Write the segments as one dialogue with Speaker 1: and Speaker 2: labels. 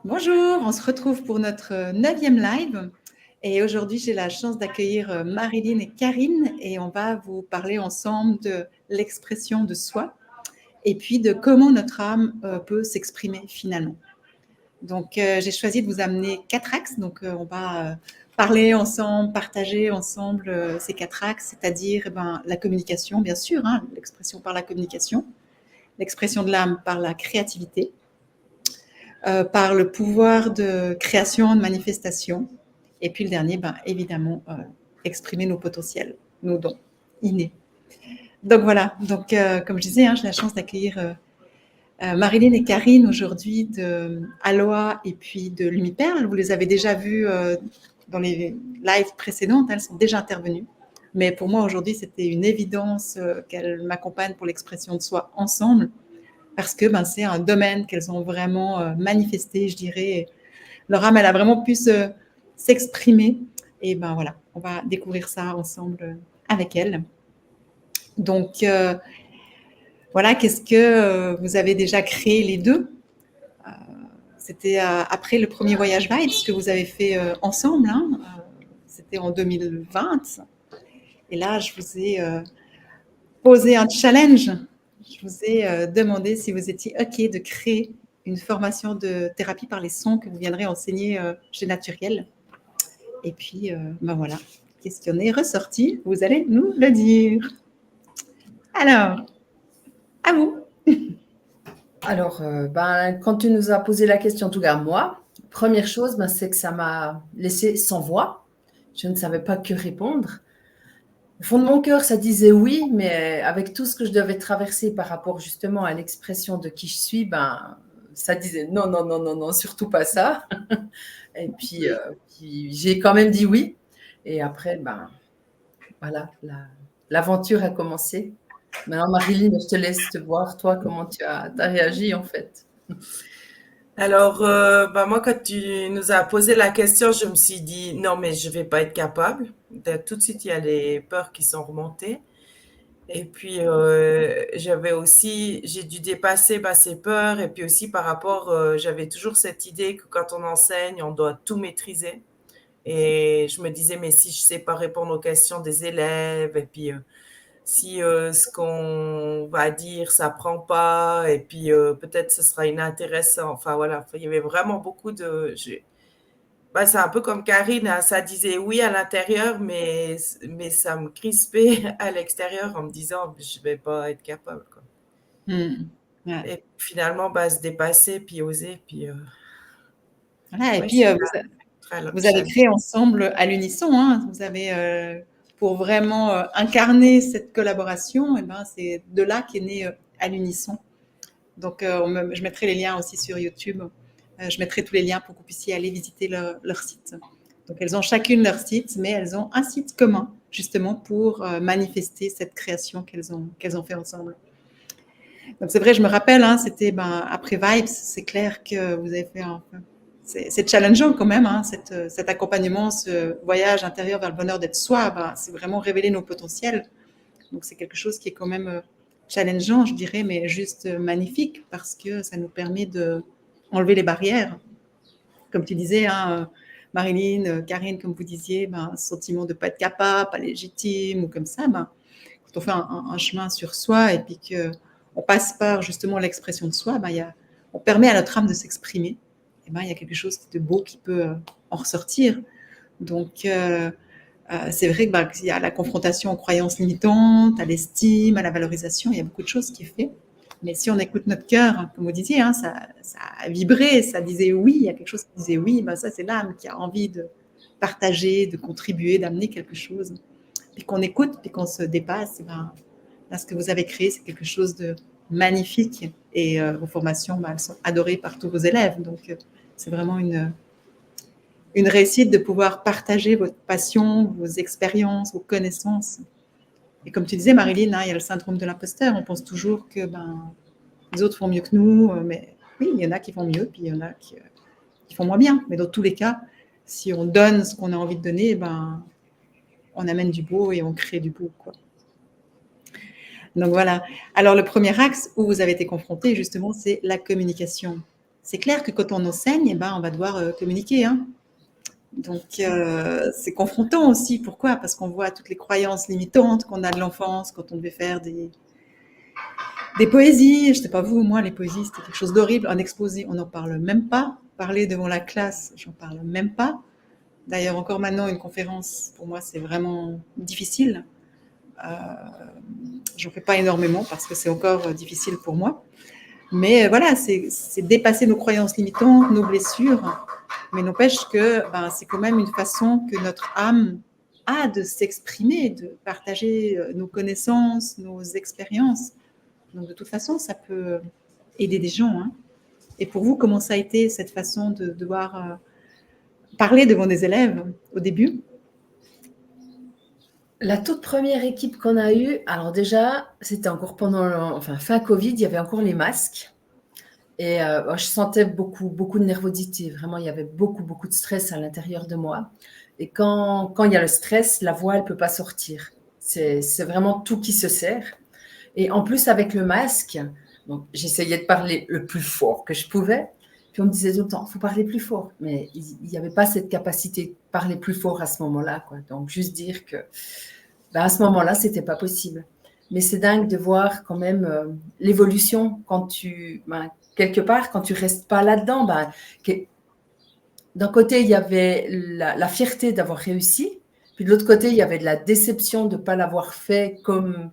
Speaker 1: Bonjour, on se retrouve pour notre 9e live et aujourd'hui j'ai la chance d'accueillir Marilyn et Karine et on va vous parler ensemble de l'expression de soi et puis de comment notre âme peut s'exprimer finalement. Donc j'ai choisi de vous amener 4 axes, donc on va parler ensemble, partager ensemble ces 4 axes, c'est-à-dire la communication bien sûr, hein, l'expression par la communication, l'expression de l'âme par la créativité, par le pouvoir de création, de manifestation. Et puis le dernier, évidemment, exprimer nos potentiels, nos dons innés. Donc voilà, donc, comme je disais, hein, j'ai la chance d'accueillir Marilyn et Karine aujourd'hui de Aloha et puis de Lumiperle. Vous les avez déjà vues dans les lives précédentes, elles sont déjà intervenues. Mais pour moi, aujourd'hui, c'était une évidence qu'elles m'accompagnent pour l'expression de soi ensemble parce que c'est un domaine qu'elles ont vraiment manifesté, je dirais. Leur âme, elle a vraiment pu s'exprimer. Et voilà, on va découvrir ça ensemble avec elles. Donc, voilà, qu'est-ce que vous avez déjà créé les deux? C'était après le premier voyage Vibes que vous avez fait ensemble. Hein. C'était en 2020. Et là, je vous ai posé un challenge. Je vous ai demandé si vous étiez OK de créer une formation de thérapie par les sons que vous viendrez enseigner chez Naturiel. Et puis, voilà, qu'est-ce qui en est ressorti? Vous allez nous le dire. Alors, à vous.
Speaker 2: Alors, quand tu nous as posé la question, en tout cas moi, première chose, c'est que ça m'a laissé sans voix. Je ne savais pas que répondre. Au fond de mon cœur, ça disait oui, mais avec tout ce que je devais traverser par rapport justement à l'expression de qui je suis, ça disait non, non, non, non, non, surtout pas ça. Et puis j'ai quand même dit oui. Et après, voilà, l'aventure a commencé. Maintenant, Marilyn, je te laisse te voir, toi, comment tu as réagi en fait.
Speaker 3: Alors, moi, quand tu nous as posé la question, je me suis dit, non, mais je vais pas être capable. Tout de suite, il y a les peurs qui sont remontées. Et puis, j'ai dû dépasser ces peurs. Et puis aussi, par rapport, j'avais toujours cette idée que quand on enseigne, on doit tout maîtriser. Et je me disais, mais si je sais pas répondre aux questions des élèves, et puis si ce qu'on va dire, ça prend pas, et puis peut-être ce sera inintéressant. Enfin voilà, il y avait vraiment beaucoup de... c'est un peu comme Karine, hein, ça disait oui à l'intérieur, mais ça me crispait à l'extérieur en me disant, je vais pas être capable, quoi.
Speaker 1: Ouais.
Speaker 3: Et finalement, se dépasser, puis oser, puis...
Speaker 1: Voilà, et
Speaker 3: ouais,
Speaker 1: puis,
Speaker 3: très
Speaker 1: vous avez
Speaker 3: challenge.
Speaker 1: créé ensemble à l'unisson. Hein, vous avez, pour vraiment incarner cette collaboration, c'est de là qu'est né à l'unisson. Donc, je mettrai les liens aussi sur YouTube. Je mettrai tous les liens pour que vous puissiez aller visiter leur site. Donc, elles ont chacune leur site, mais elles ont un site commun, justement, pour manifester cette création qu'elles ont fait ensemble. Donc, c'est vrai, je me rappelle, hein, c'était après Vibes, c'est clair que vous avez fait c'est challengeant quand même, hein, cet accompagnement, ce voyage intérieur vers le bonheur d'être soi. C'est vraiment révéler nos potentiels. Donc, c'est quelque chose qui est quand même challengeant, je dirais, mais juste magnifique parce que ça nous permet d'enlever les barrières. Comme tu disais, hein, Marilyn, Karine, comme vous disiez, sentiment de ne pas être capable, pas légitime ou comme ça, quand on fait un chemin sur soi et puis qu'on passe par justement l'expression de soi, on permet à notre âme de s'exprimer. Et il y a quelque chose de beau qui peut en ressortir. Donc, c'est vrai qu'il y a la confrontation aux croyances limitantes, à l'estime, à la valorisation, il y a beaucoup de choses qui est fait. Mais si on écoute notre cœur, comme vous disiez, hein, ça a vibré, ça disait oui, il y a quelque chose qui disait oui, ça c'est l'âme qui a envie de partager, de contribuer, d'amener quelque chose. Puis qu'on écoute, puis qu'on se dépasse, là ce que vous avez créé, c'est quelque chose de magnifique. Et vos formations, elles sont adorées par tous vos élèves. Donc c'est vraiment une réussite de pouvoir partager votre passion, vos expériences, vos connaissances. Et comme tu disais, Marilyn, hein, il y a le syndrome de l'imposteur. On pense toujours que les autres font mieux que nous. Mais oui, il y en a qui font mieux, puis il y en a qui font moins bien. Mais dans tous les cas, si on donne ce qu'on a envie de donner, on amène du beau et on crée du beau, quoi. Donc voilà. Alors le premier axe où vous avez été confronté, justement, c'est la communication. c'est clair que quand on enseigne, eh ben, on va devoir communiquer. Hein. Donc, c'est confrontant aussi. Pourquoi? Parce qu'on voit toutes les croyances limitantes qu'on a de l'enfance quand on devait faire des poésies. Je ne sais pas vous, moi, les poésies, c'était quelque chose d'horrible. Un exposé, on n'en parle même pas. Parler devant la classe, j'en parle même pas. D'ailleurs, encore maintenant, une conférence, pour moi, c'est vraiment difficile. J'en fais pas énormément parce que c'est encore difficile pour moi. Mais voilà, c'est dépasser nos croyances limitantes, nos blessures. Mais n'empêche que c'est quand même une façon que notre âme a de s'exprimer, de partager nos connaissances, nos expériences. Donc, de toute façon, ça peut aider des gens. Hein. Et pour vous, comment ça a été cette façon de devoir parler devant des élèves au début?
Speaker 2: La toute première équipe qu'on a eue, alors déjà, c'était encore pendant, fin Covid, il y avait encore les masques. Et je sentais beaucoup de nervosité. Vraiment, il y avait beaucoup de stress à l'intérieur de moi. Et quand il y a le stress, la voix, elle ne peut pas sortir. C'est vraiment tout qui se serre. Et en plus, avec le masque, donc, j'essayais de parler le plus fort que je pouvais. Puis on me disait tout le temps, il faut parler plus fort. Mais il n'y avait pas cette capacité de parler plus fort à ce moment-là, quoi. Donc, juste dire que à ce moment-là, ce n'était pas possible. Mais c'est dingue de voir quand même l'évolution quand quelque part, quand tu ne restes pas là-dedans. D'un côté, il y avait la fierté d'avoir réussi. Puis de l'autre côté, il y avait de la déception de ne pas l'avoir fait comme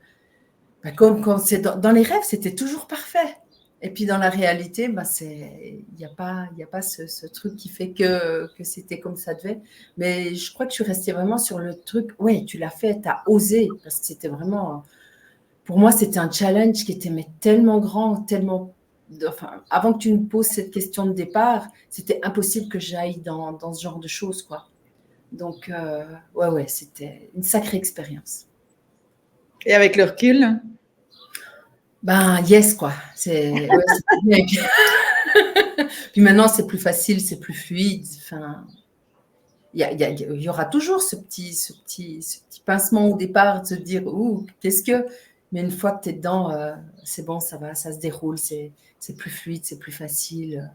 Speaker 2: quand c'est dans les rêves, c'était toujours parfait. Et puis dans la réalité, il n'y a pas ce truc qui fait que c'était comme ça devait. Mais je crois que je suis restée vraiment sur le truc. Oui, tu l'as fait, tu as osé. Parce que c'était vraiment, pour moi, c'était un challenge qui était tellement grand, tellement. Enfin, avant que tu me poses cette question de départ, c'était impossible que j'aille dans ce genre de choses, quoi. Donc, ouais, c'était une sacrée expérience.
Speaker 1: Et avec le recul?
Speaker 2: Yes, quoi. C'est bien. Puis maintenant, c'est plus facile, c'est plus fluide. Enfin, il y aura toujours ce petit pincement au départ de se dire, ouh, qu'est-ce que. Mais une fois que tu es dedans, c'est bon, ça va, ça se déroule, c'est plus fluide, c'est plus facile.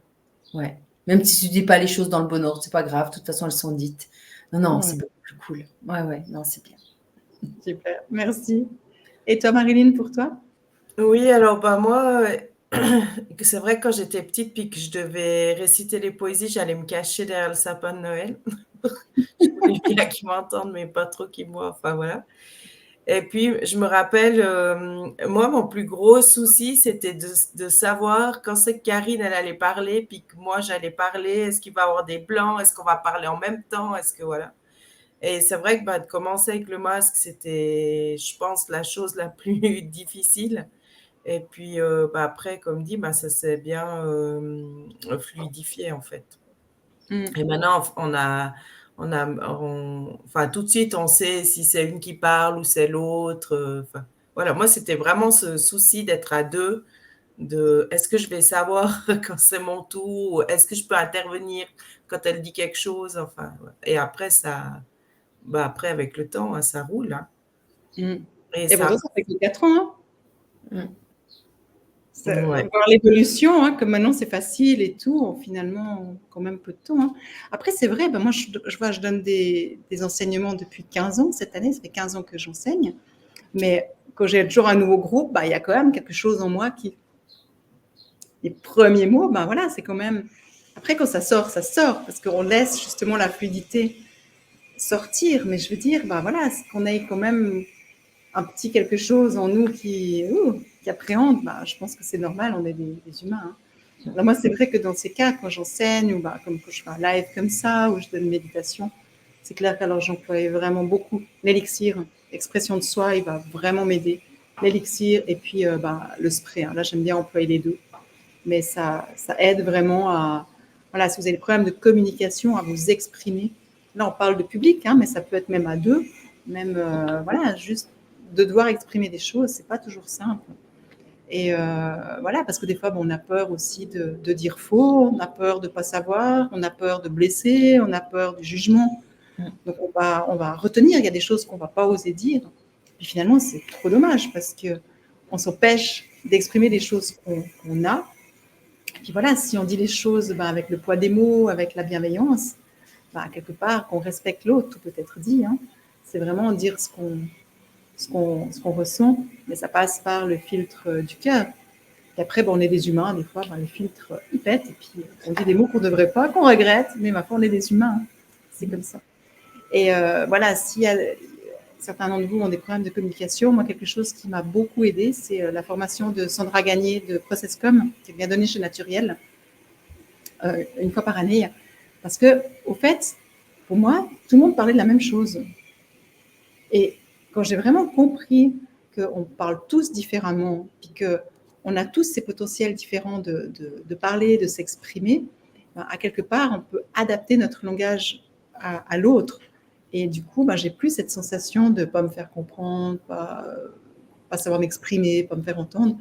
Speaker 2: Ouais. Même si tu dis pas les choses dans le bon ordre, c'est pas grave. De toute façon, elles sont dites. Non, c'est beaucoup plus cool. Ouais, non, c'est bien.
Speaker 1: Super, merci. Et toi, Marilyn, pour toi?
Speaker 3: Oui, alors moi, c'est vrai que quand j'étais petite puis que je devais réciter les poésies, j'allais me cacher derrière le sapin de Noël. Je voulais bien qu'ils m'entendent, mais pas trop qu'ils me voient, enfin voilà. Et puis, je me rappelle, moi, mon plus gros souci, c'était de savoir quand c'est que Karine, elle allait parler, puis que moi, j'allais parler. Est-ce qu'il va y avoir des blancs? Est-ce qu'on va parler en même temps? Est-ce que voilà. Et c'est vrai que de commencer avec le masque, c'était, je pense, la chose la plus difficile. Et puis, après, comme dit, ça s'est bien fluidifié, en fait. Et maintenant, enfin, tout de suite, on sait si c'est une qui parle ou c'est l'autre. Voilà, moi, c'était vraiment ce souci d'être à deux, est-ce que je vais savoir quand c'est mon tour, est-ce que je peux intervenir quand elle dit quelque chose, enfin, et après, après, avec le temps, ça roule. Hein.
Speaker 1: Et pourtant, ça fait que 4 ans. Hein.
Speaker 3: Ouais.
Speaker 1: Voir l'évolution, hein, comme maintenant c'est facile et tout, finalement, quand même peu de temps. Hein. Après, c'est vrai, moi, je donne des enseignements depuis 15 ans cette année, ça fait 15 ans que j'enseigne, mais quand j'ai toujours un nouveau groupe, il y a quand même quelque chose en moi qui. Les premiers mots, voilà, c'est quand même. Après, quand ça sort, parce qu'on laisse justement la fluidité sortir, mais je veux dire, voilà, c'est qu'on ait quand même un petit quelque chose en nous qui appréhende, je pense que c'est normal, on est des humains. Hein. Alors moi, c'est vrai que dans ces cas, quand j'enseigne, ou comme quand je fais un live comme ça, ou je donne une méditation, c'est clair qu'alors j'emploie vraiment beaucoup l'élixir, l'expression de soi, il va vraiment m'aider. L'élixir et puis le spray. Hein. Là, j'aime bien employer les deux. Mais ça aide vraiment à, voilà, si vous avez des problèmes de communication, à vous exprimer. Là, on parle de public, hein, mais ça peut être même à deux, même, voilà, juste de devoir exprimer des choses, c'est pas toujours simple. Et voilà, parce que des fois, on a peur aussi de dire faux, on a peur de ne pas savoir, on a peur de blesser, on a peur du jugement. Donc, on va retenir, il y a des choses qu'on ne va pas oser dire. Puis finalement, c'est trop dommage parce qu'on s'empêche d'exprimer des choses qu'on a. puis voilà, si on dit les choses avec le poids des mots, avec la bienveillance, quelque part, qu'on respecte l'autre, tout peut être dit. Hein. C'est vraiment dire ce qu'on ressent, mais ça passe par le filtre du cœur. Et après, on est des humains, des fois, le filtre, il pète, et puis on dit des mots qu'on ne devrait pas, qu'on regrette, mais ma foi, on est des humains. Hein. C'est comme ça. Et voilà, s'il y a certains d'entre vous ont des problèmes de communication, moi, quelque chose qui m'a beaucoup aidé, c'est la formation de Sandra Gagné de Processcom, qui vient donner chez Naturel, une fois par année. Parce que, au fait, pour moi, tout le monde parlait de la même chose. Et quand j'ai vraiment compris qu'on parle tous différemment, puis qu'on a tous ces potentiels différents de parler, de s'exprimer, à quelque part, on peut adapter notre langage à l'autre. Et du coup, j'ai plus cette sensation de ne pas me faire comprendre, pas savoir m'exprimer, pas me faire entendre.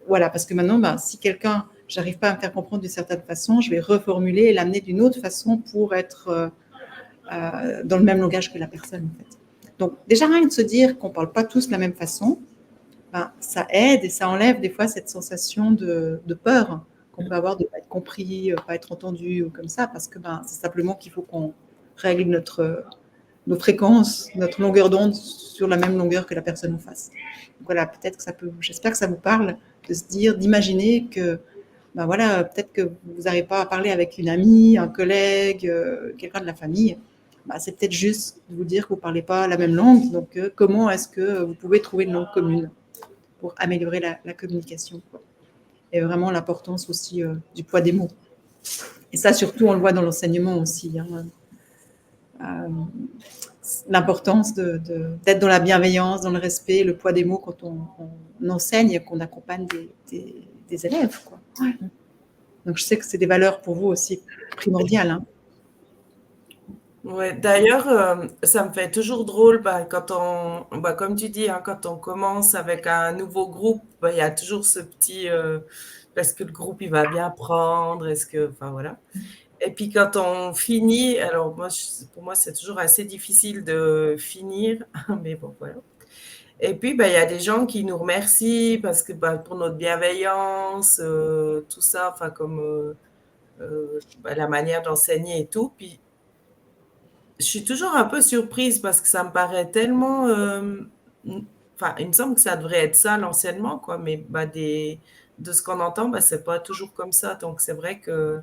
Speaker 1: Voilà, parce que maintenant, si quelqu'un, j'arrive pas à me faire comprendre d'une certaine façon, je vais reformuler et l'amener d'une autre façon pour être dans le même langage que la personne, en fait. Donc, déjà, rien de se dire qu'on ne parle pas tous de la même façon, ça aide et ça enlève des fois cette sensation de peur qu'on peut avoir de ne pas être compris, pas être entendu ou comme ça, parce que c'est simplement qu'il faut qu'on règle nos fréquences, notre longueur d'onde sur la même longueur que la personne en face. Donc voilà, peut-être que j'espère que ça vous parle de se dire, d'imaginer que, voilà, peut-être que vous n'arrivez pas à parler avec une amie, un collègue, quelqu'un de la famille. C'est peut-être juste de vous dire que vous ne parlez pas la même langue. Donc, comment est-ce que vous pouvez trouver une langue commune pour améliorer la communication, quoi. Et vraiment l'importance aussi du poids des mots. Et ça, surtout, on le voit dans l'enseignement aussi. Hein. L'importance d'être dans la bienveillance, dans le respect, le poids des mots quand on enseigne et qu'on accompagne des élèves, quoi. Ouais. Donc, je sais que c'est des valeurs pour vous aussi primordiales. Hein.
Speaker 3: Ouais, d'ailleurs, ça me fait toujours drôle quand comme tu dis, hein, quand on commence avec un nouveau groupe, il y a toujours ce petit est-ce que le groupe il va bien prendre, enfin voilà. Et puis quand on finit, alors pour moi c'est toujours assez difficile de finir, mais bon voilà. Et puis il y a des gens qui nous remercient parce que pour notre bienveillance, tout ça, enfin comme la manière d'enseigner et tout. Puis je suis toujours un peu surprise parce que ça me paraît tellement. Enfin, il me semble que ça devrait être ça l'enseignement, quoi. Mais de ce qu'on entend, c'est pas toujours comme ça. Donc c'est vrai que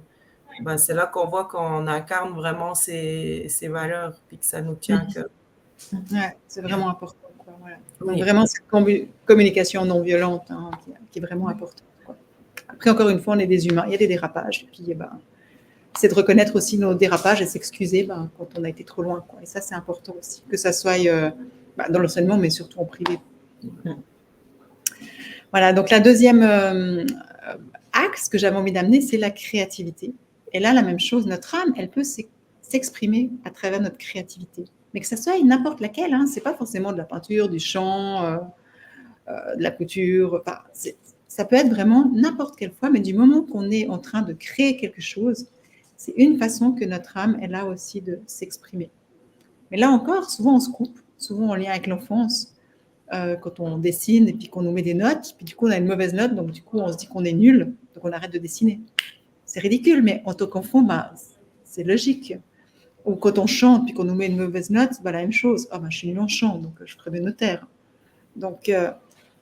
Speaker 3: c'est là qu'on voit qu'on incarne vraiment ces valeurs, puis que ça nous tient à cœur.
Speaker 1: Ouais, c'est vraiment important, quoi. Voilà.
Speaker 3: Oui.
Speaker 1: Donc vraiment cette communication non violente, hein, qui est vraiment importante, quoi. Après, encore une fois, on est des humains, il y a des dérapages. Et puis, c'est de reconnaître aussi nos dérapages et s'excuser quand on a été trop loin, quoi. Et ça, c'est important aussi, que ça soit dans l'enseignement, mais surtout en privé. Voilà, donc la deuxième axe que j'avais envie d'amener, c'est la créativité. Et là, la même chose, notre âme, elle peut s'exprimer à travers notre créativité. Mais que ça soit n'importe laquelle, hein, c'est pas forcément de la peinture, du chant, de la couture. Ça peut être vraiment n'importe quelle fois, mais du moment qu'on est en train de créer quelque chose, c'est une façon que notre âme, elle a aussi de s'exprimer. Mais là encore, souvent on se coupe, souvent en lien avec l'enfance, quand on dessine et puis qu'on nous met des notes, puis du coup on a une mauvaise note, donc du coup on se dit qu'on est nul, donc on arrête de dessiner. C'est ridicule, mais en tant qu'enfant, c'est logique. Ou quand on chante puis qu'on nous met une mauvaise note, la même chose. Je suis nulle en chant, donc je ferai mes notaires. Donc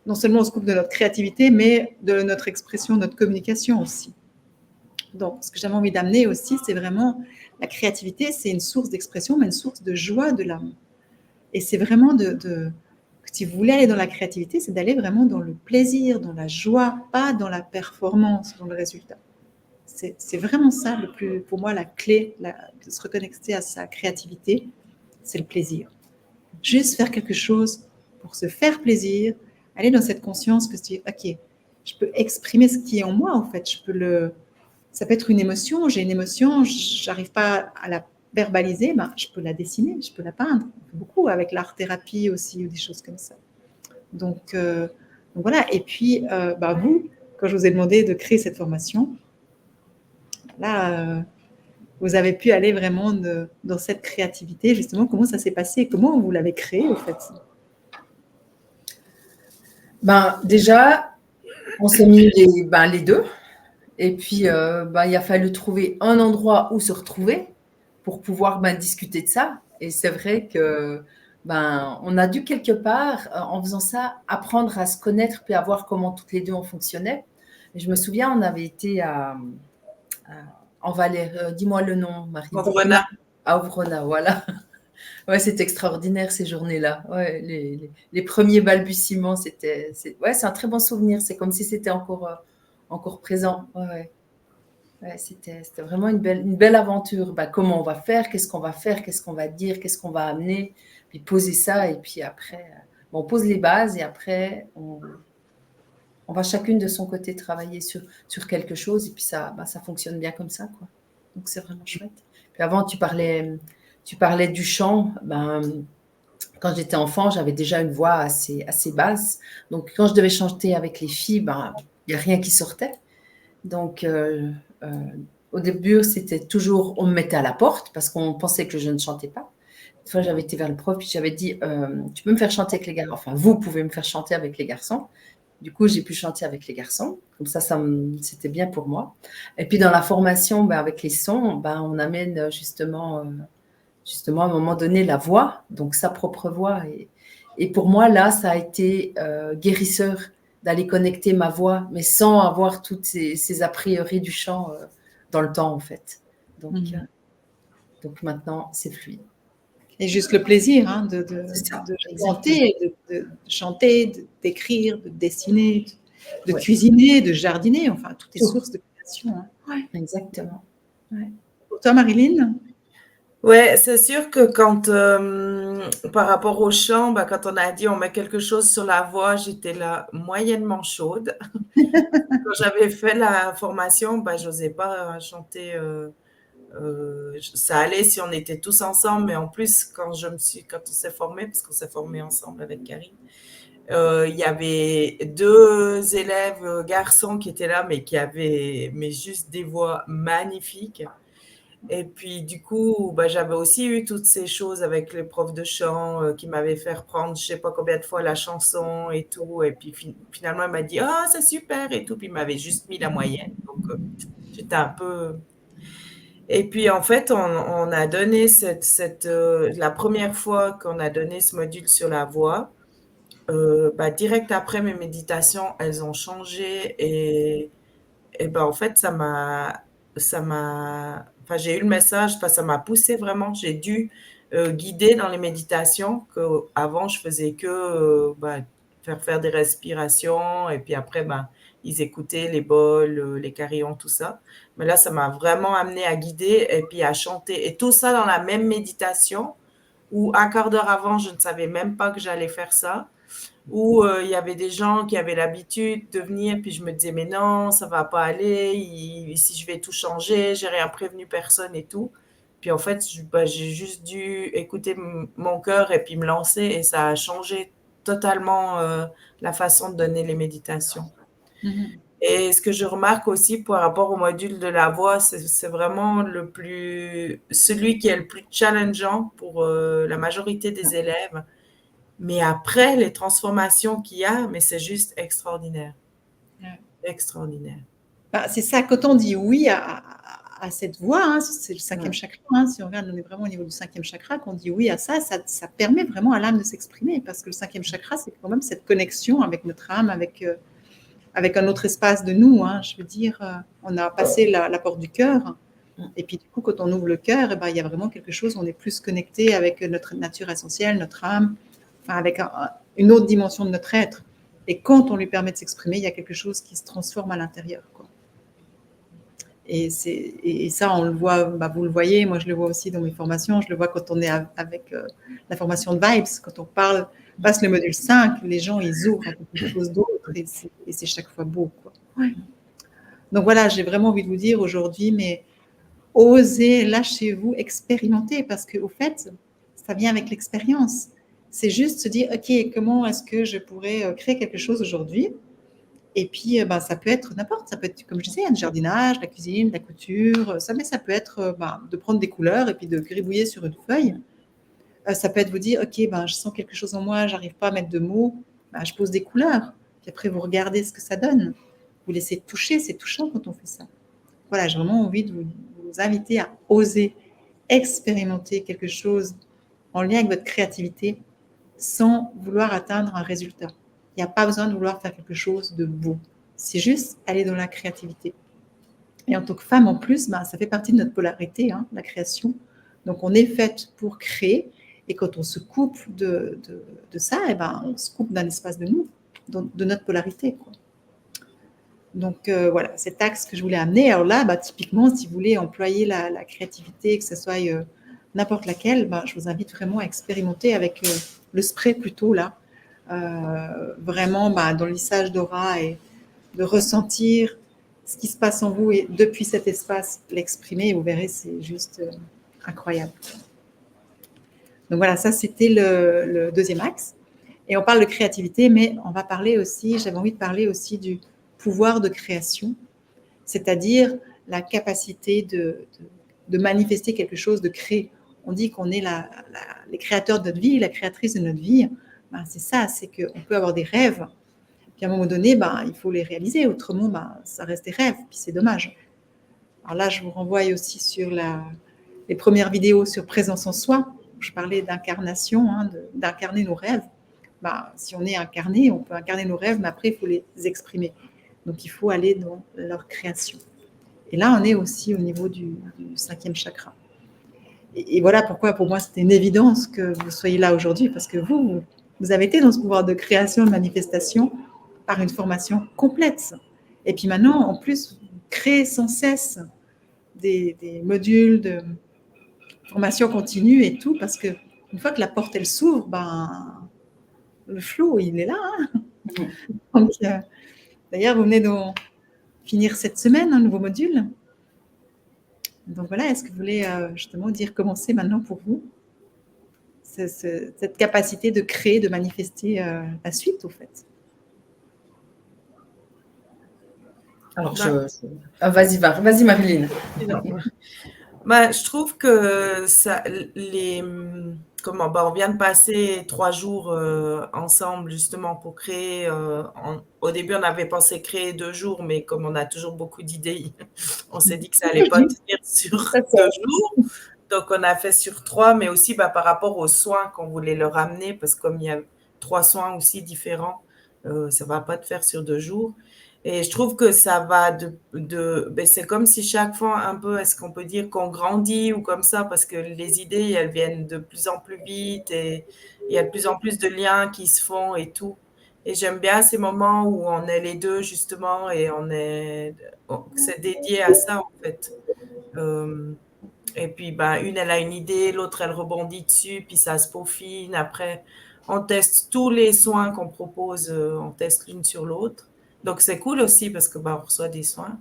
Speaker 1: non seulement on se coupe de notre créativité, mais de notre expression, notre communication aussi. Donc, ce que j'avais envie d'amener aussi, c'est vraiment la créativité, c'est une source d'expression, mais une source de joie de l'âme. Et c'est vraiment si vous voulez aller dans la créativité, c'est d'aller vraiment dans le plaisir, dans la joie, pas dans la performance, dans le résultat. C'est vraiment ça, pour moi, la clé de se reconnecter à sa créativité, c'est le plaisir. Juste faire quelque chose pour se faire plaisir, aller dans cette conscience que ok, je peux exprimer ce qui est en moi, en fait, ça peut être une émotion, j'ai une émotion, j'arrive pas à la verbaliser, je peux la dessiner, je peux la peindre. On fait beaucoup avec l'art-thérapie aussi, ou des choses comme ça. Donc voilà, et puis vous, quand je vous ai demandé de créer cette formation, là, vous avez pu aller vraiment dans cette créativité, justement, comment ça s'est passé, comment vous l'avez créé, au fait?
Speaker 2: Déjà, on s'est mis les deux. Et puis, il a fallu trouver un endroit où se retrouver pour pouvoir discuter de ça. Et c'est vrai que on a dû quelque part, en faisant ça, apprendre à se connaître puis à voir comment toutes les deux on fonctionnait. Et je me souviens, on avait été en Valais, dis-moi le nom, Marie.
Speaker 3: Ouvrena.
Speaker 2: À Ouvrena, voilà. Ouais, c'est extraordinaire ces journées-là. Ouais, les premiers balbutiements, c'est un très bon souvenir. C'est comme si c'était encore présent. Ouais. Ouais, c'était vraiment une belle aventure. Comment on va faire, qu'est-ce qu'on va faire, qu'est-ce qu'on va dire, qu'est-ce qu'on va amener, puis poser ça, et puis après, on pose les bases, et après, on va chacune de son côté travailler sur quelque chose, et puis ça fonctionne bien comme ça, quoi. Donc c'est vraiment chouette. Puis avant, tu parlais du chant. Quand j'étais enfant, j'avais déjà une voix assez basse. Donc quand je devais chanter avec les filles, il n'y a rien qui sortait. Donc, au début, c'était toujours, on me mettait à la porte parce qu'on pensait que je ne chantais pas. Une fois, j'avais été vers le prof, puis j'avais dit, tu peux me faire chanter avec les garçons. Enfin, vous pouvez me faire chanter avec les garçons. Du coup, j'ai pu chanter avec les garçons. Comme ça, c'était bien pour moi. Et puis, dans la formation, avec les sons, on amène justement, à un moment donné, la voix, donc sa propre voix. Et pour moi, là, ça a été guérisseur d'aller connecter ma voix, mais sans avoir toutes ces a priori du chant dans le temps, en fait. Donc maintenant, c'est fluide.
Speaker 1: Et juste le plaisir de chanter, d'écrire, de dessiner, de cuisiner, de jardiner, enfin, toutes les sources de création. Hein.
Speaker 2: Ouais. Exactement. Ouais.
Speaker 1: Pour toi, Marilyn?
Speaker 3: Ouais, c'est sûr que quand, par rapport au chant, quand on a dit on met quelque chose sur la voix, j'étais là moyennement chaude. Quand j'avais fait la formation, j'osais pas chanter. Ça allait si on était tous ensemble, mais en plus, quand on s'est formé, parce qu'on s'est formé ensemble avec Karine, il y avait 2 élèves garçons qui étaient là, mais qui avaient juste des voix magnifiques. Et puis, du coup, j'avais aussi eu toutes ces choses avec les profs de chant qui m'avaient fait reprendre je sais pas combien de fois la chanson et tout. Et puis, finalement, elle m'a dit, ah, c'est super et tout. Puis, il m'avait juste mis la moyenne. Donc, j'étais un peu. Et puis, en fait, on a donné la première fois qu'on a donné ce module sur la voix, direct après mes méditations, elles ont changé et en fait, enfin, j'ai eu le message, ça m'a poussé vraiment. J'ai dû guider dans les méditations que avant je faisais que faire des respirations et puis après, ils écoutaient les bols, les carillons, tout ça. Mais là, ça m'a vraiment amené à guider et puis à chanter. Et tout ça dans la même méditation où un quart d'heure avant, je ne savais même pas que j'allais faire ça. Où il y avait des gens qui avaient l'habitude de venir, puis je me disais, mais non, ça va pas aller, si je vais tout changer, j'ai rien prévenu personne et tout. Puis en fait, j'ai juste dû écouter mon cœur et puis me lancer, et ça a changé totalement la façon de donner les méditations. Et ce que je remarque aussi par rapport au module de la voix, c'est vraiment celui qui est le plus challengeant pour la majorité des élèves. Mais après, les transformations qu'il y a, mais c'est juste extraordinaire.
Speaker 1: Ouais.
Speaker 3: Extraordinaire.
Speaker 1: C'est ça, quand on dit oui à cette voix, hein, c'est le 5e chakra, hein, si on regarde, on est vraiment au niveau du 5e chakra, qu'on dit oui à ça permet vraiment à l'âme de s'exprimer, parce que le 5e chakra, c'est quand même cette connexion avec notre âme, avec un autre espace de nous. Hein, je veux dire, on a passé la porte du cœur, et puis du coup, quand on ouvre le cœur, il y a vraiment quelque chose, on est plus connecté avec notre nature essentielle, notre âme, avec une autre dimension de notre être. Et quand on lui permet de s'exprimer, il y a quelque chose qui se transforme à l'intérieur, quoi. Et ça, on le voit, vous le voyez, moi je le vois aussi dans mes formations, je le vois quand on est avec la formation de Vibes, quand on passe le module 5, les gens, ils ouvrent à quelque chose d'autre, et c'est chaque fois beau, quoi. Ouais. Donc voilà, j'ai vraiment envie de vous dire aujourd'hui, mais osez, lâchez-vous, expérimentez, parce qu'au fait, ça vient avec l'expérience. C'est juste se dire, OK, comment est-ce que je pourrais créer quelque chose aujourd'hui? Et puis, ça peut être n'importe, ça peut être, comme je disais, un jardinage, la cuisine, la couture, mais ça peut être de prendre des couleurs et puis de gribouiller sur une feuille. Ça peut être vous dire, OK, je sens quelque chose en moi, j'arrive pas à mettre de mots, je pose des couleurs. Puis après, vous regardez ce que ça donne. vous laissez toucher, c'est touchant quand on fait ça. Voilà, j'ai vraiment envie de vous inviter à oser expérimenter quelque chose en lien avec votre créativité sans vouloir atteindre un résultat. Il n'y a pas besoin de vouloir faire quelque chose de beau. C'est juste aller dans la créativité. Et en tant que femme, en plus, ça fait partie de notre polarité, la création. Donc, on est faite pour créer. Et quand on se coupe de ça, on se coupe d'un espace de nous, de notre polarité, quoi. Donc, voilà, cet axe que je voulais amener. Alors là, typiquement, si vous voulez employer la créativité, que ce soit n'importe laquelle, je vous invite vraiment à expérimenter avec le spray plutôt, là. Vraiment, dans le lissage d'aura et de ressentir ce qui se passe en vous et depuis cet espace, l'exprimer. Et vous verrez, c'est juste incroyable. Donc voilà, ça, c'était le deuxième axe. Et on parle de créativité, mais on va parler aussi, j'avais envie de parler aussi du pouvoir de création, c'est-à-dire la capacité de manifester quelque chose, de créer. On dit qu'on est les créateurs de notre vie, la créatrice de notre vie. C'est ça, c'est qu'on peut avoir des rêves, puis à un moment donné, il faut les réaliser, autrement, ça reste des rêves, puis c'est dommage. Alors là, je vous renvoie aussi sur les premières vidéos sur présence en soi, où je parlais d'incarnation, d'incarner nos rêves. Si on est incarné, on peut incarner nos rêves, mais après, il faut les exprimer. Donc, il faut aller dans leur création. Et là, on est aussi au niveau du 5e chakra. Et voilà pourquoi, pour moi, c'était une évidence que vous soyez là aujourd'hui, parce que vous avez été dans ce pouvoir de création, de manifestation, par une formation complète. Et puis maintenant, en plus, vous créez sans cesse des modules de formation continue et tout, parce que une fois que la porte, elle s'ouvre, le flow, il est là. Donc, d'ailleurs, vous venez de finir cette semaine un nouveau module. Donc voilà, est-ce que vous voulez justement dire comment c'est maintenant pour vous, cette capacité de créer, de manifester la suite, au fait?
Speaker 2: Alors, vas-y Marilyn.
Speaker 3: Je trouve que ça, on vient de passer 3 jours ensemble justement pour créer. Au début, on avait pensé créer 2 jours, mais comme on a toujours beaucoup d'idées, on s'est dit que ça allait pas tenir sur 2 jours. Donc, on a fait sur 3, mais aussi par rapport aux soins qu'on voulait leur amener, parce que comme il y a 3 soins aussi différents, ça va pas te faire sur 2 jours. Et je trouve que ça va c'est comme si chaque fois un peu, est-ce qu'on peut dire qu'on grandit ou comme ça, parce que les idées, elles viennent de plus en plus vite et il y a de plus en plus de liens qui se font et tout. Et j'aime bien ces moments où on est les deux justement et c'est dédié à ça en fait. Et puis, une, elle a une idée, l'autre, elle rebondit dessus, puis ça se peaufine. Après, on teste tous les soins qu'on propose, on teste l'une sur l'autre. Donc, c'est cool aussi parce que on reçoit des soins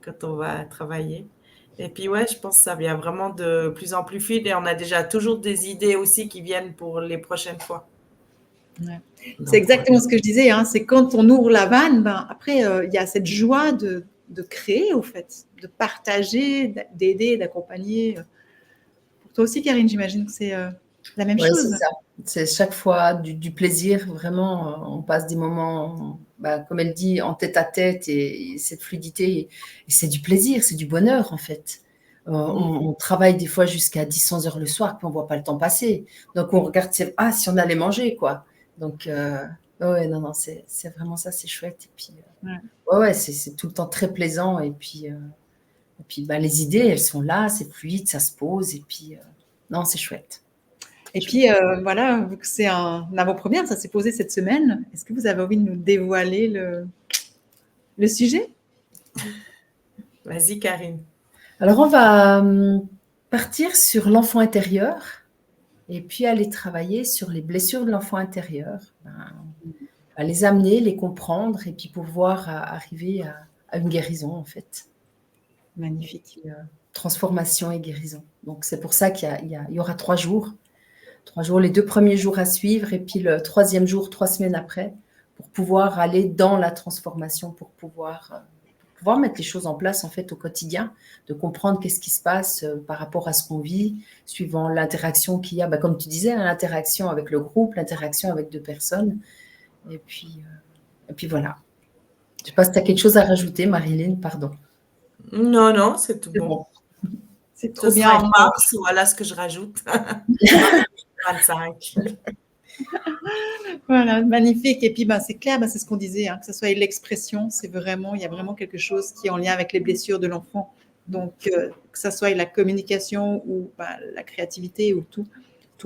Speaker 3: quand on va travailler. Et puis, ouais, je pense que ça vient vraiment de plus en plus fluide et on a déjà toujours des idées aussi qui viennent pour les prochaines fois.
Speaker 1: Ouais. C'est exactement ce que je disais, c'est quand on ouvre la vanne, après, il y a cette joie de créer, au fait, de partager, d'aider, d'accompagner. Pour toi aussi, Karine, j'imagine que c'est la même chose.
Speaker 2: C'est ça. C'est chaque fois du plaisir, vraiment, on passe des moments, comme elle dit, en tête à tête et cette fluidité, et c'est du plaisir, c'est du bonheur en fait. On travaille des fois jusqu'à 10-11 heures le soir, puis on ne voit pas le temps passer. Donc on regarde, si on allait manger, quoi. Donc, non, c'est vraiment ça, c'est chouette. Et puis, c'est tout le temps très plaisant. Et puis les idées, elles sont là, c'est fluide, ça se pose. Et puis, non, c'est chouette.
Speaker 1: Et puis, voilà, vu que c'est un avant-première, ça s'est posé cette semaine. Est-ce que vous avez envie de nous dévoiler le sujet?
Speaker 3: Vas-y, Karine.
Speaker 2: Alors, on va partir sur l'enfant intérieur et puis aller travailler sur les blessures de l'enfant intérieur. À les amener, les comprendre et puis pouvoir arriver à une guérison, en fait.
Speaker 1: Magnifique.
Speaker 2: Transformation et guérison. Donc, c'est pour ça qu'il y aura 3 jours. 3 jours, les 2 premiers jours à suivre et puis le 3e jour, 3 semaines après, pour pouvoir aller dans la transformation, pour pouvoir mettre les choses en place en fait au quotidien, de comprendre qu'est-ce qui se passe par rapport à ce qu'on vit, suivant l'interaction qu'il y a, comme tu disais, l'interaction avec le groupe, l'interaction avec 2 personnes. Et puis, Et puis voilà. Je ne sais pas si tu as quelque chose à rajouter, Marilyn, pardon.
Speaker 3: Non, non, c'est tout
Speaker 2: C'est
Speaker 3: bon.
Speaker 2: bon.
Speaker 1: C'est
Speaker 3: Ce
Speaker 1: trop bien.
Speaker 3: sera en mars, voilà ce que je rajoute. Mars 25.
Speaker 1: Voilà, magnifique. Et puis, ben, c'est clair, ben, c'est ce qu'on disait, hein, que ce soit l'expression, c'est vraiment, il y a vraiment quelque chose qui est en lien avec les blessures de l'enfant. Donc, que ce soit la communication ou ben, la créativité ou tout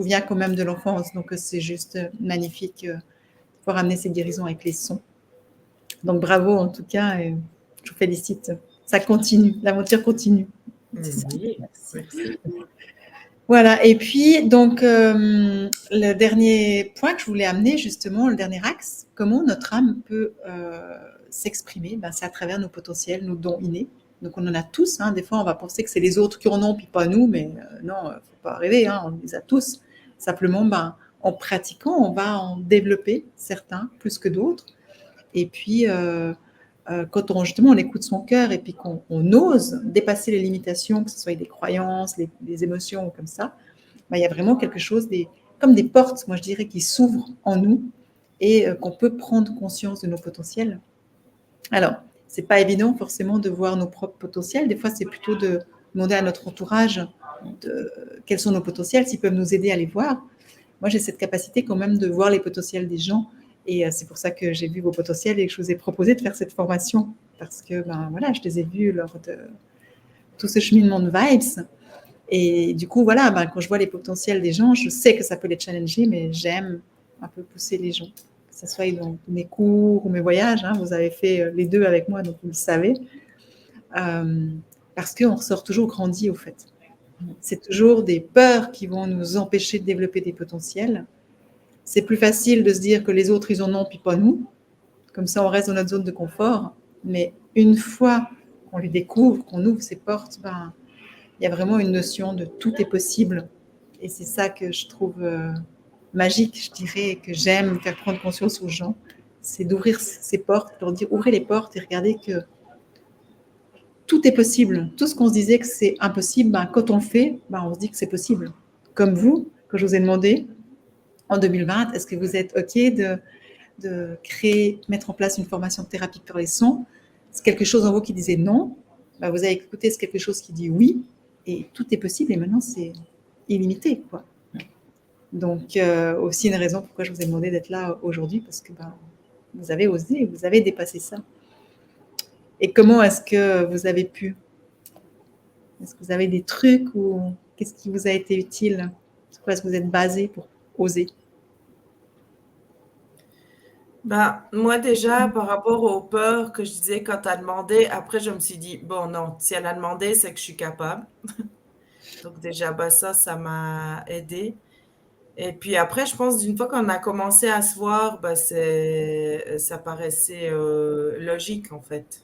Speaker 1: vient quand même de l'enfance. Donc, c'est juste magnifique de pouvoir amener ces guérisons avec les sons. Donc, bravo en tout cas, et je vous félicite. Ça continue, l'aventure continue.
Speaker 3: Oui,
Speaker 1: Merci.
Speaker 3: merci.
Speaker 1: Voilà, et puis donc le dernier point que je voulais amener justement, le dernier axe, comment notre âme peut s'exprimer, ben, c'est à travers nos potentiels, nos dons innés. Donc on en a tous, hein. Des fois on va penser que c'est les autres qui en ont puis pas nous, mais non, faut pas rêver, hein, on les a tous. Simplement, ben, en pratiquant, on va en développer certains plus que d'autres. Et puis quand justement on écoute son cœur et puis qu'on ose dépasser les limitations, que ce soit des croyances, les émotions ou comme ça, ben, il y a vraiment quelque chose, comme des portes, moi je dirais, qui s'ouvrent en nous et qu'on peut prendre conscience de nos potentiels. Alors, c'est pas évident forcément de voir nos propres potentiels. Des fois, c'est plutôt de demander à notre entourage quels sont nos potentiels, s'ils peuvent nous aider à les voir. Moi, j'ai cette capacité quand même de voir les potentiels des gens. Et c'est pour ça que j'ai vu vos potentiels et que je vous ai proposé de faire cette formation. Parce que ben, voilà, je les ai vus lors de tout ce cheminement de vibes. Et du coup, voilà, ben, quand je vois les potentiels des gens, je sais que ça peut les challenger, mais j'aime un peu pousser les gens. Que ce soit dans mes cours ou mes voyages, hein, vous avez fait les deux avec moi, donc vous le savez. Parce qu'on ressort toujours grandi, au fait. C'est toujours des peurs qui vont nous empêcher de développer des potentiels. C'est plus facile de se dire que les autres, ils en ont, puis pas nous. Comme ça, on reste dans notre zone de confort. Mais une fois qu'on les découvre, qu'on ouvre ces portes, ben, il y a vraiment une notion de tout est possible. Et c'est ça que je trouve magique, je dirais, et que j'aime faire prendre conscience aux gens. C'est d'ouvrir ces portes, leur dire ouvrez les portes et regardez que tout est possible. Tout ce qu'on se disait que c'est impossible, ben, quand on le fait, ben, on se dit que c'est possible. Comme vous, que je vous ai demandé en 2020, est-ce que vous êtes OK de créer, mettre en place une formation de thérapie par les sons? C'est quelque chose en vous qui disait non. Ben, vous avez écouté ce quelque chose qui dit oui. Et tout est possible. Et maintenant, c'est illimité, quoi. Donc, aussi une raison pourquoi je vous ai demandé d'être là aujourd'hui, parce que ben, vous avez osé, vous avez dépassé ça. Et comment est-ce que vous avez pu? Est-ce que vous avez des trucs ou qu'est-ce qui vous a été utile? Sur quoi est-ce que vous êtes basé pour oser?
Speaker 3: Ben, moi déjà, par rapport aux peurs que je disais quand tu as demandé, après je me suis dit, bon non, si elle a demandé, c'est que je suis capable. Donc déjà, bah, ça m'a aidé. Et puis après, je pense d'une fois qu'on a commencé à se voir, bah, ça paraissait logique en fait,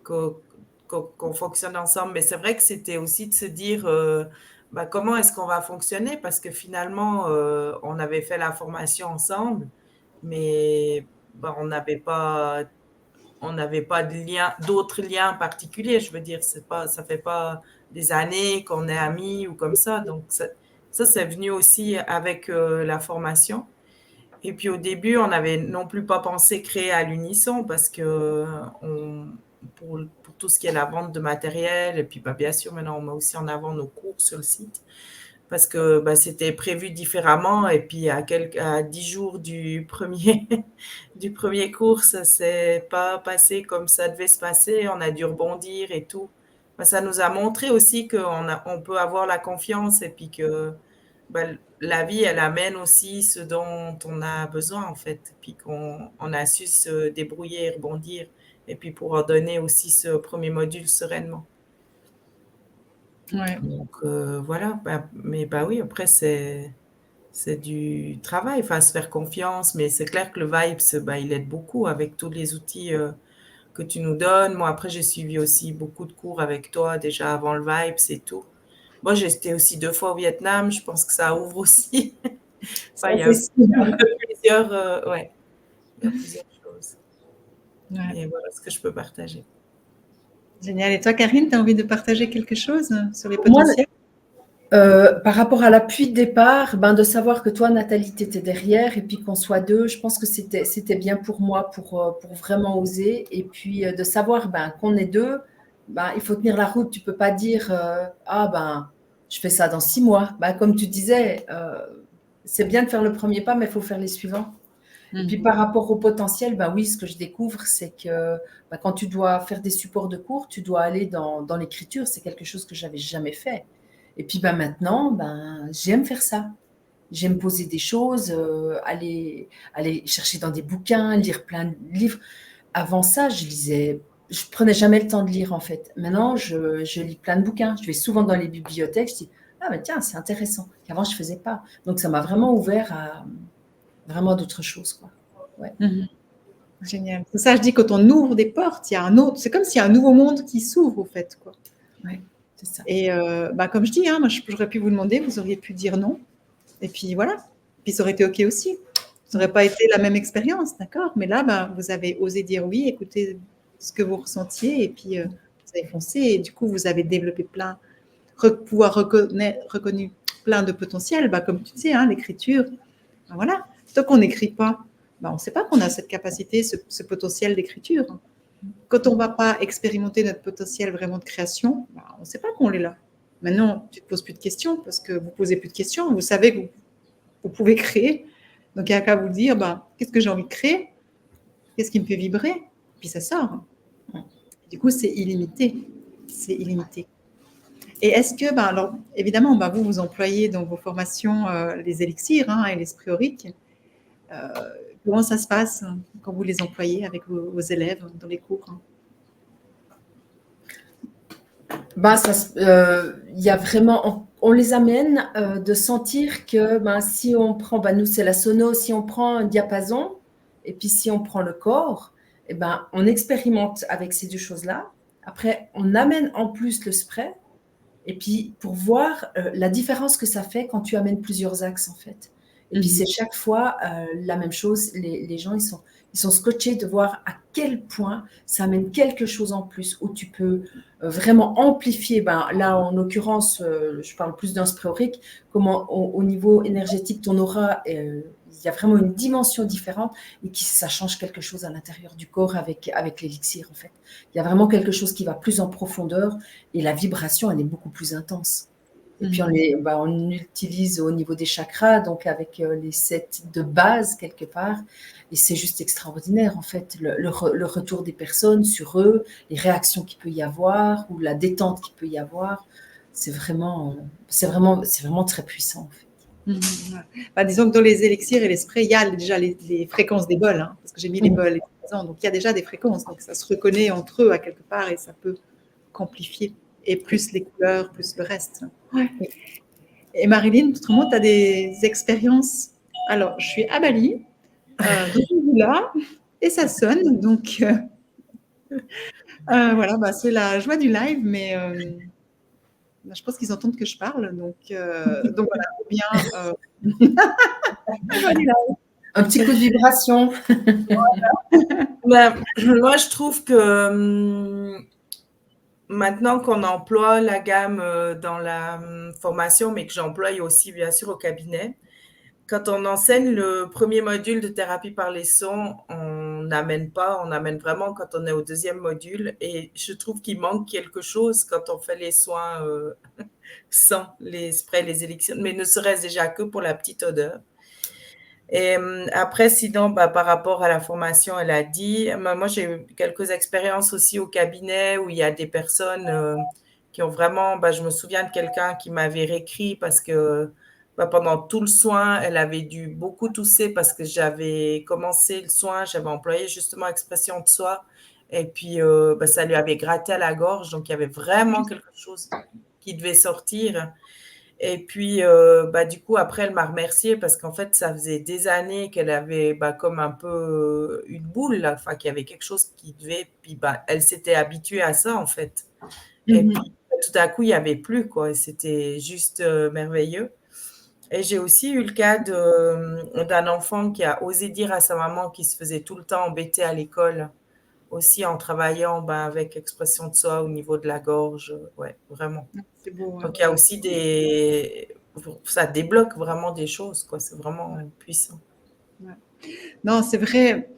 Speaker 3: qu'o- qu'on fonctionne ensemble. Mais c'est vrai que c'était aussi de se dire, bah, comment est-ce qu'on va fonctionner? Parce que finalement, on avait fait la formation ensemble, mais bah, on n'avait pas de lien, d'autres liens particuliers. Je veux dire, ça fait pas des années qu'on est amis ou comme ça. Donc ça c'est venu aussi avec la formation. Et puis au début, on n'avait non plus pas pensé créer à l'unisson parce que pour tout ce qui est la vente de matériel, et puis bah, bien sûr maintenant on met aussi en avant nos cours sur le site parce que bah, c'était prévu différemment et puis à 10 jours du premier, du premier cours, ça s'est pas passé comme ça devait se passer, on a dû rebondir et tout. Bah, ça nous a montré aussi on peut avoir la confiance et puis que bah, la vie, elle amène aussi ce dont on a besoin en fait, puis qu'on a su se débrouiller et rebondir et puis pouvoir donner aussi ce premier module sereinement.
Speaker 1: Ouais.
Speaker 3: Donc voilà, mais bah oui, après c'est du travail, enfin se faire confiance, mais c'est clair que le Vibes, bah, il aide beaucoup avec tous les outils que tu nous donnes. Moi, après, j'ai suivi aussi beaucoup de cours avec toi déjà avant le Vibes et tout. Moi, j'ai été aussi 2 fois au Vietnam, je pense que ça ouvre aussi.
Speaker 1: Ça,
Speaker 3: Enfin,
Speaker 1: c'est sûr.
Speaker 3: ouais, il y a plusieurs choses.
Speaker 1: Ouais.
Speaker 3: Et voilà ce que je peux partager.
Speaker 1: Génial. Et toi, Karine, tu as envie de partager quelque chose sur les
Speaker 2: Moi,
Speaker 1: potentiels?
Speaker 2: Par rapport à l'appui de départ, ben, de savoir que toi, Nathalie, tu étais derrière et puis qu'on soit deux, je pense que c'était bien pour moi pour vraiment oser. Et puis de savoir ben, qu'on est deux, ben, il faut tenir la route. Tu peux pas dire ah ben je fais ça dans 6 mois. Ben, comme tu disais, c'est bien de faire le premier pas, mais il faut faire les suivants. Et puis par rapport au potentiel, ben oui, ce que je découvre, c'est que ben, quand tu dois faire des supports de cours, tu dois aller dans l'écriture. C'est quelque chose que j'avais jamais fait. Et puis ben, maintenant, ben, j'aime faire ça. J'aime poser des choses, aller chercher dans des bouquins, lire plein de livres. Avant ça, je prenais jamais le temps de lire en fait. Maintenant, je lis plein de bouquins. Je vais souvent dans les bibliothèques. Je dis ah mais tiens, c'est intéressant. Qu'avant je faisais pas. Donc ça m'a vraiment ouvert à vraiment d'autres choses quoi. Ouais.
Speaker 1: Génial. C'est ça, je dis, quand on ouvre des portes, il y a un autre. C'est comme s'il y a un nouveau monde qui s'ouvre, au fait, quoi.
Speaker 2: Ouais, c'est ça.
Speaker 1: Et bah, comme je dis, hein, moi, j'aurais pu vous demander, vous auriez pu dire non. Et puis voilà. Puis ça aurait été OK aussi. Ça n'aurait pas été la même expérience, d'accord? Mais là, bah, vous avez osé dire oui, écoutez ce que vous ressentiez, et puis vous avez foncé. Et du coup, vous avez développé pouvoir reconnu plein de potentiel. Bah, comme tu disais, hein, l'écriture, bah, voilà. Tant qu'on n'écrit pas, bah, on ne sait pas qu'on a cette capacité, ce potentiel d'écriture. Quand on ne va pas expérimenter notre potentiel vraiment de création, bah, on ne sait pas qu'on l'est là. Maintenant, tu ne te poses plus de questions parce que vous ne posez plus de questions. Vous savez que vous pouvez créer. Donc, il n'y a qu'à vous dire, bah, qu'est-ce que j'ai envie de créer? Qu'est-ce qui me fait vibrer? Puis ça sort. Du coup, c'est illimité. C'est illimité. Et est-ce que, bah, alors, évidemment, bah, vous employez dans vos formations les élixirs hein, et l'esprit aurique. Comment ça se passe quand vous les employez avec vos élèves dans les cours?
Speaker 2: Ben, il y a vraiment, on les amène de sentir que ben, si on prend, ben, nous c'est la sono, si on prend un diapason et puis si on prend le corps, et ben, on expérimente avec ces deux choses-là. Après, on amène en plus le spray et puis pour voir la différence que ça fait quand tu amènes plusieurs axes en fait. Et puis c'est chaque fois la même chose. Les gens, ils sont scotchés de voir à quel point ça amène quelque chose en plus, où tu peux vraiment amplifier. Ben, là, en l'occurrence, je parle plus d'un spray aurique, comment au niveau énergétique, ton aura, il y a vraiment une dimension différente et ça change quelque chose à l'intérieur du corps avec l'élixir en fait. Il y a vraiment quelque chose qui va plus en profondeur et la vibration, elle est beaucoup plus intense. Et puis, on utilise au niveau des chakras, donc avec les 7 de base, quelque part. Et c'est juste extraordinaire, en fait, le retour des personnes sur eux, les réactions qu'il peut y avoir, ou la détente qu'il peut y avoir. C'est vraiment très puissant, en fait.
Speaker 1: Bah, disons que dans les élixirs et les sprays, il y a déjà les fréquences des bols, hein, parce que j'ai mis les bols présents, donc il y a déjà des fréquences, donc ça se reconnaît entre eux à quelque part et ça peut qu'amplifier. Et plus les couleurs, plus le reste. Ouais. Et Marilyn, autrement, tu as des expériences. Alors, je suis à Bali, là, et ça sonne. Donc, voilà, bah, c'est la joie du live, mais je pense qu'ils entendent que je parle. Donc voilà, bien.
Speaker 2: Un petit coup de vibration.
Speaker 3: Ben, moi, je trouve que maintenant qu'on emploie la gamme dans la formation, mais que j'emploie aussi bien sûr au cabinet, quand on enseigne le premier module de thérapie par les sons, on n'amène pas, on amène vraiment quand on est au deuxième module. Et je trouve qu'il manque quelque chose quand on fait les soins sans les sprays, les élixirs, mais ne serait-ce déjà que pour la petite odeur. Et après, sinon, bah, par rapport à la formation, elle a dit, moi j'ai eu quelques expériences aussi au cabinet où il y a des personnes qui ont vraiment, bah, je me souviens de quelqu'un qui m'avait réécrit parce que bah, pendant tout le soin, elle avait dû beaucoup tousser parce que j'avais commencé le soin, j'avais employé justement expression de soi et puis bah, ça lui avait gratté à la gorge, donc il y avait vraiment quelque chose qui devait sortir. Et puis, bah, du coup, après, elle m'a remerciée parce qu'en fait, ça faisait des années qu'elle avait bah, comme un peu une boule, là, enfin, qu'il y avait quelque chose qui devait. Puis, bah, elle s'était habituée à ça, en fait. Et puis, tout à coup, il n'y avait plus, quoi. Et c'était juste merveilleux. Et j'ai aussi eu le cas d'un enfant qui a osé dire à sa maman qu'il se faisait tout le temps embêter à l'école aussi en travaillant avec expression de soi au niveau de la gorge. Ouais, vraiment.
Speaker 1: C'est beau.
Speaker 3: Donc, il y a aussi ça débloque vraiment des choses, quoi. C'est vraiment puissant.
Speaker 1: Ouais. Non, c'est vrai,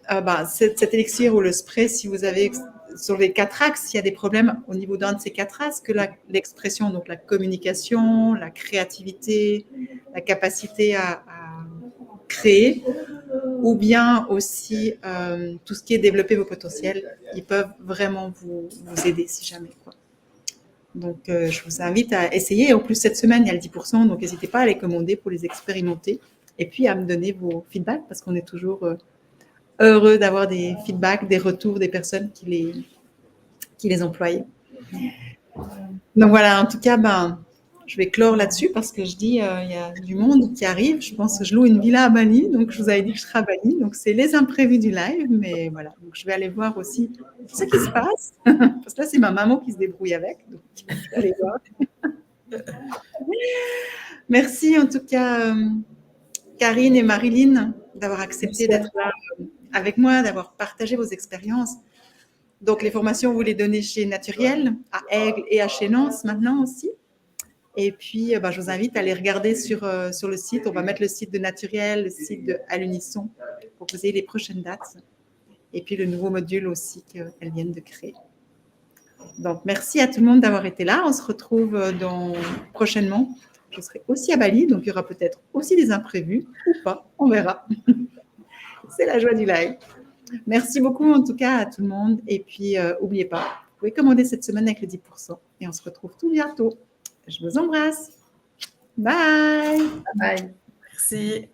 Speaker 1: cet élixir ou le spray, si vous avez sur les 4 axes, s'il y a des problèmes au niveau d'un de ces 4 axes, que l'expression, donc la communication, la créativité, la capacité à créer, ou bien aussi tout ce qui est développer vos potentiels, ils peuvent vraiment vous aider si jamais, quoi. Donc, je vous invite à essayer. En plus, cette semaine, il y a le 10%, donc n'hésitez pas à les commander pour les expérimenter. Et puis, à me donner vos feedbacks, parce qu'on est toujours heureux d'avoir des feedbacks, des retours des personnes qui les emploient. Donc, voilà, en tout cas, je vais clore là-dessus parce que je dis, il y a du monde qui arrive. Je pense que je loue une villa à Bali, donc je vous avais dit que je serai à Bali. Donc, c'est les imprévus du live, mais voilà. Donc, je vais aller voir aussi ce qui se passe. Parce que là, c'est ma maman qui se débrouille avec. Donc, je vais aller voir. Merci en tout cas, Karine et Marilyn, d'avoir accepté d'être là avec moi, d'avoir partagé vos expériences. Donc, les formations, vous les donnez chez Naturel, à Aigle et à chez Nance maintenant aussi. Et puis, je vous invite à les regarder sur le site. On va mettre le site de Naturel, le site de À l'Unisson pour que vous ayez les prochaines dates. Et puis, le nouveau module aussi qu'elles viennent de créer. Donc, merci à tout le monde d'avoir été là. On se retrouve prochainement. Je serai aussi à Bali, donc il y aura peut-être aussi des imprévus ou pas. On verra. C'est la joie du live. Merci beaucoup en tout cas à tout le monde. Et puis, n'oubliez pas, vous pouvez commander cette semaine avec le 10%. Et on se retrouve tout bientôt. Je vous embrasse. Bye.
Speaker 2: Bye.
Speaker 3: Merci.